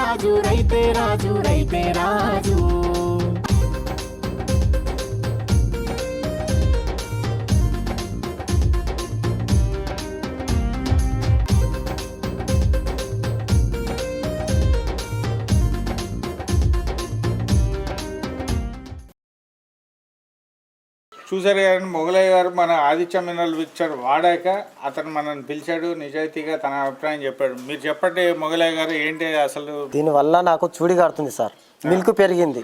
రాజు రైతే రాజు రైతే రాజు. చూసారు కానీ మొగలయ్య గారు మన ఆదిత్య మినరల్ మిక్చర్ వాడాక అతను మనల్ని పిలిచాడు, నిజాయితీగా తన అభిప్రాయం చెప్పాడు. మీరు చెప్పండి మొగలయ్య గారు, ఏంటి అసలు? దీనివల్ల నాకు చూడి కారుతుంది సార్, మిల్క్ పెరిగింది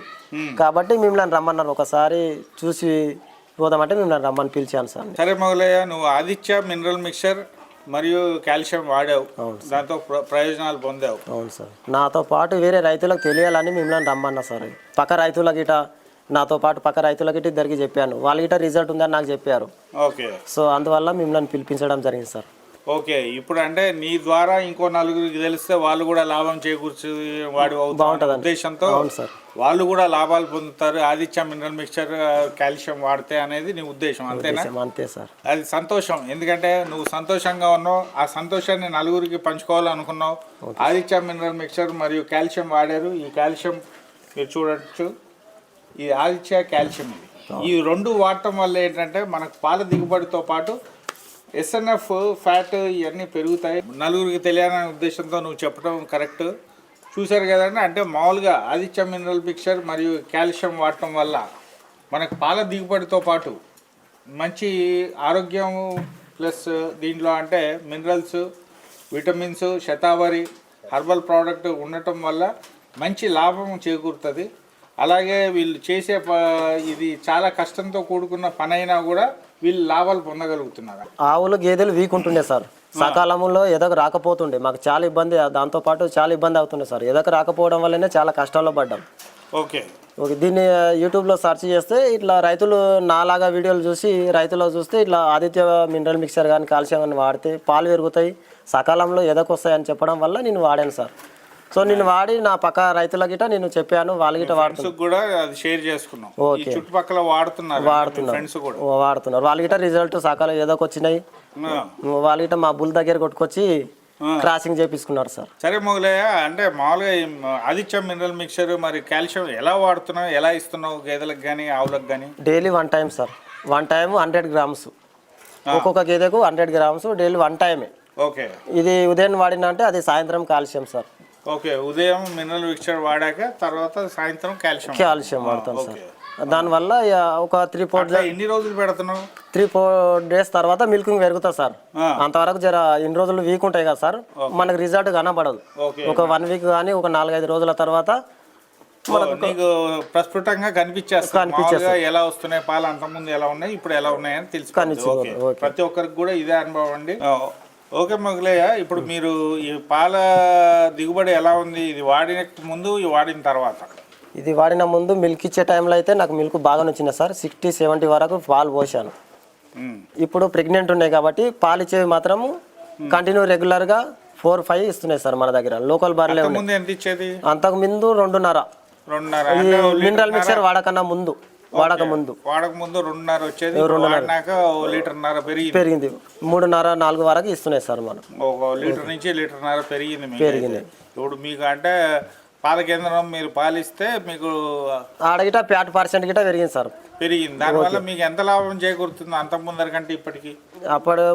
కాబట్టి మిమ్మల్ని రమ్మన్నారు, ఒకసారి చూసి పోదామంటే మిమ్మల్ని రమ్మని పిలిచాను సార్. సరే మొగలయ్య, నువ్వు ఆదిత్య మినరల్ మిక్చర్ మరియు కాల్షియం వాడావు, దాంతో ప్రయోజనాలు పొందావు. అవును సార్, నాతో పాటు వేరే రైతులకు తెలియాలని మిమ్మల్ని రమ్మన్నా సార్. పక్క రైతులకు ఇట నాతో పాటు పక్క రైతులకి ఇద్దరికి చెప్పాను, వాళ్ళ గిట్ట రిజల్ట్ ఉందని నాకు చెప్పారు. ఓకే, సో అందువల్ల మిమ్మల్ని పిలిపించడం జరిగింది సార్. ఓకే, ఇప్పుడు అంటే నీ ద్వారా ఇంకో నలుగురికి తెలిస్తే వాళ్ళు కూడా లాభం చేకూర్చి వాడు బాగుంటుంది ఉద్దేశంతో సార్, వాళ్ళు కూడా లాభాలు పొందుతారు ఆదిత్య మినరల్ మిక్చర్ కాల్షియం వాడితే అనేది నీ ఉద్దేశం, అంతేనా? అంతే సార్. అది సంతోషం, ఎందుకంటే నువ్వు సంతోషంగా ఉన్నావు, ఆ సంతోషాన్ని నలుగురికి పంచుకోవాలనుకున్నావు. ఆదిత్య మినరల్ మిక్చర్ మరియు కాల్షియం వాడారు. ఈ కాల్షియం మీరు చూడొచ్చు, ఈ ఆదిత్య కాల్షియం, ఈ రెండు వాడటం వల్ల ఏంటంటే మనకు పాల దిగుబడితో పాటు ఎస్ఎన్ఎఫ్ ఫ్యాట్ ఇవన్నీ పెరుగుతాయి. నలుగురికి తెలియాలనే ఉద్దేశంతో నువ్వు చెప్పడం కరెక్ట్. చూశారు కదండి, అంటే మామూలుగా ఆదిత్య మినరల్ మిక్చర్ మరియు కాల్షియం వాడటం వల్ల మనకు పాల దిగుబడితో పాటు మంచి ఆరోగ్యం, ప్లస్ దీంట్లో అంటే minerals, vitamins, shatavari, herbal product ఉండటం వల్ల మంచి లాభం చేకూరుతుంది. అలాగే వీళ్ళు చేసే ఇది చాలా కష్టంతో కూడుకున్న పని అయినా కూడా వీళ్ళు లాభాలు పొందగలుగుతున్నారు. ఆవులు గేదెలు వీక్ ఉంటుండే సార్, సకాలంలో ఎదకు రాకపోతుండే, మాకు చాలా ఇబ్బంది, దాంతోపాటు చాలా ఇబ్బంది అవుతుండే సార్. ఎదకు రాకపోవడం వల్లనే చాలా కష్టాల్లో పడ్డాం. ఓకే ఓకే, దీన్ని యూట్యూబ్లో సెర్చ్ చేస్తే ఇట్లా రైతులు నాలాగా వీడియోలు చూసి రైతులు చూస్తే ఇట్లా ఆదిత్య మినరల్ మిక్చర్ కానీ కాల్షియం కానీ వాడితే పాలు పెరుగుతాయి, సకాలంలో ఎదకు వస్తాయి అని చెప్పడం వల్ల నేను వాడాను సార్. సో నేను వాడి నా పక్క రైతుల గిట నేను చెప్పాను, వాళ్ళ గిట కూడా అది షేర్ చేసుకున్నాం. ఓకే, చుట్టుపక్కల వాడుతున్నారు వాళ్ళ గిట రిజల్ట్ సకాలం ఏదో వచ్చినాయి. వాళ్ళ గిట మా బుల్ దగ్గర కొట్టుకొచ్చి క్రాసింగ్ చేపించుకున్నారు సార్. సరే మొగలయ్య, అంటే మామూలుగా ఆదిత్య మినరల్ మిక్చర్ మరి కాల్షియం ఎలా వాడుతున్నావు, ఎలా ఇస్తున్నావు గేదెలకు కానీ ఆవులకు కానీ? Daily 1 time sir, 1 time 100 grams, ఒక్కొక్క గేదెకు 100 గ్రామ్స్ డైలీ 1 టైమే. ఓకే, ఇది ఉదయం వాడినా అంటే అది సాయంత్రం కాల్షియం సార్. ఓకే, ఉదయం మినరల్ మిక్చర్ వాడాక తర్వాత సాయంత్రం కాల్షియం వాడతాం సార్. దానివల్ల ఒక 3-4 డేస్. ఎన్ని రోజులు పెడుతున్నావు? 3-4 డేస్ తర్వాత మిల్కింగ్ పెరుగుతుంది సార్. అంతవరకు జర ఇన్ని రోజులు వీక్ ఉంటాయి కదా సార్, మనకు రిజల్ట్ కనబడదు. ఒక 1 వీక్ కానీ ఒక 4-5 రోజుల తర్వాత నీకు ప్రస్ఫుటంగా కనిపించేస్తుంది ఎలా వస్తున్నాయి పాలు, అంతకుముందు ఎలా ఉన్నాయి, ఇప్పుడు ఎలా ఉన్నాయని తెలుసుకోవచ్చు. ప్రతి ఒక్కరికి కూడా ఇదే అనుభవం అండి. ఓకే మొగలయ్య, ఇప్పుడు మీరు ఈ పాల దిగుబడి ఎలా ఉంది, ఇది వాడిన ముందు వాడిన తర్వాత? ఇది వాడిన ముందు మిల్క్ ఇచ్చే టైంలో అయితే నాకు మిల్క్ బాగా వచ్చింది సార్, 60-70 వరకు పాలు పోసాను. ఇప్పుడు ప్రెగ్నెంట్ ఉన్నాయి కాబట్టి పాలు ఇచ్చేవి మాత్రం కంటిన్యూ రెగ్యులర్గా 4-5 ఇస్తున్నాయి సార్ మన దగ్గర. లోకల్ బార్లే ఎంత ఇచ్చేది? అంతకు ముందు 2.5 మినరల్ మిక్చర్ వాడక ముందు 2.5 వచ్చేది, 2.5 లీటర్న్నర పెరిగింది. 3.5-4 వరకు ఇస్తున్నాయి సార్ మనం. 1 లీటర్ నుంచి 1.5 లీటర్ పెరిగింది. ఇప్పుడు మీకు అంటే పాల కేంద్రం మీరు పాలిస్తే మీకు ఆడగిట 50% గిట పెరిగింది సార్, పెరిగింది. దానివల్ల మీకు ఎంత లాభం చేకూరుతుంది అంత ముందరకంటే ఇప్పటికి?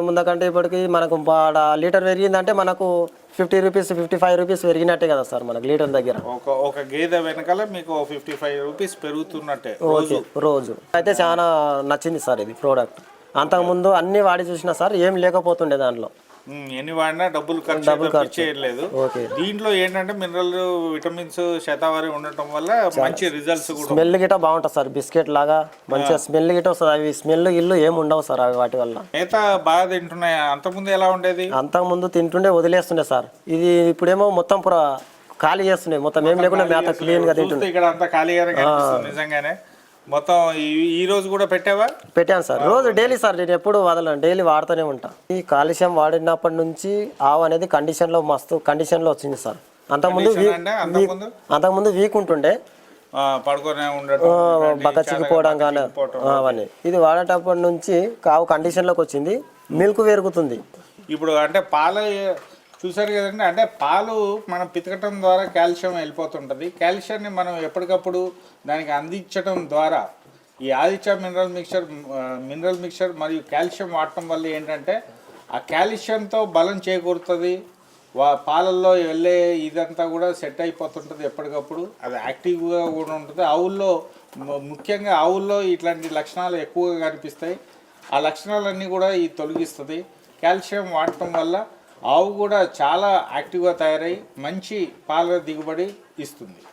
ముందకంటే ఇప్పటికి మనకు లీటర్ పెరిగిందంటే మనకు 50 రూపీస్ 55 రూపీస్ పెరిగినట్టే కదా సార్ మనకు లీటర్ దగ్గర. ఒక గేదె వెనకాల మీకు 55 రూపీస్ పెరుగుతున్నట్టే రోజు. అయితే చాలా నచ్చింది సార్ ఇది ప్రోడక్ట్. అంతకుముందు అన్ని వాడి చూసినా సార్ ఏం లేకపోతుండే, దాంట్లో ఎన్ని వాడినా డబ్బులు ఖర్చు చేయలేదు. దీంట్లో ఏంటంటే మినరల్, విటమిన్స్, శతావరి ఉండటం వల్ల మంచి రిజల్ట్స్ కూడా. స్మెల్ గిట బాగుంటుంది సార్, బిస్కెట్ లాగా మంచిగా స్మెల్ గిట వస్తుంది. అవి స్మెల్ ఇల్లు ఏమి ఉండవు సార్ అవి వాటి వల్ల. మేత బాగా తింటున్నాయి, అంతకుముందు ఎలా ఉండేది? అంతకుముందు తింటుండే వదిలేస్తుండే సార్, ఇది ఇప్పుడేమో మొత్తం ఖాళీ చేస్తున్నాయి, మొత్తం ఏం లేకుండా మేత క్లీన్ గా తింటుంది. ఇక్కడ అంతా ఖాళీగానే కనిపిస్తుంది నిజంగానే. మొత్తం ఈ రోజు కూడా పెట్టాను సార్, రోజు డైలీ సార్, నేను ఎప్పుడు వదలను, డైలీ వాడుతూనే ఉంటా. ఈ కాల్షియం వాడినప్పటి నుంచి ఆవు అనేది మస్తు కండిషన్ లో వచ్చింది సార్. అంతకుముందు వీక్ ఉంటుండే, బక్క చిక్కిపోవడం కానీ అవన్నీ. ఇది వాడేటప్పటి నుంచి ఆవు కండిషన్ లోకి వచ్చింది, మిల్క్ పెరుగుతుంది. ఇప్పుడు అంటే పాల చూసారు కదండి, అంటే పాలు మనం పితకటం ద్వారా కాల్షియం వెళ్ళిపోతుంటుంది. కాల్షియాన్ని మనం ఎప్పటికప్పుడు దానికి అందించడం ద్వారా ఈ ఆదిత్య మినరల్ మిక్చర్ మరియు కాల్షియం వాడటం వల్ల ఏంటంటే ఆ కాల్షియంతో బలం చేకూరుతుంది. పాలల్లో వెళ్ళే ఇదంతా కూడా సెట్ అయిపోతుంటుంది ఎప్పటికప్పుడు. అది యాక్టివ్గా కూడా ఉంటుంది. ఆవుల్లో ముఖ్యంగా ఆవుల్లో ఇట్లాంటి లక్షణాలు ఎక్కువగా కనిపిస్తాయి. ఆ లక్షణాలన్నీ కూడా ఈ తొలగిస్తుంది. కాల్షియం వాడటం వల్ల ఆవు కూడా చాలా యాక్టివ్గా తయారై మంచి పాల దిగుబడి ఇస్తుంది.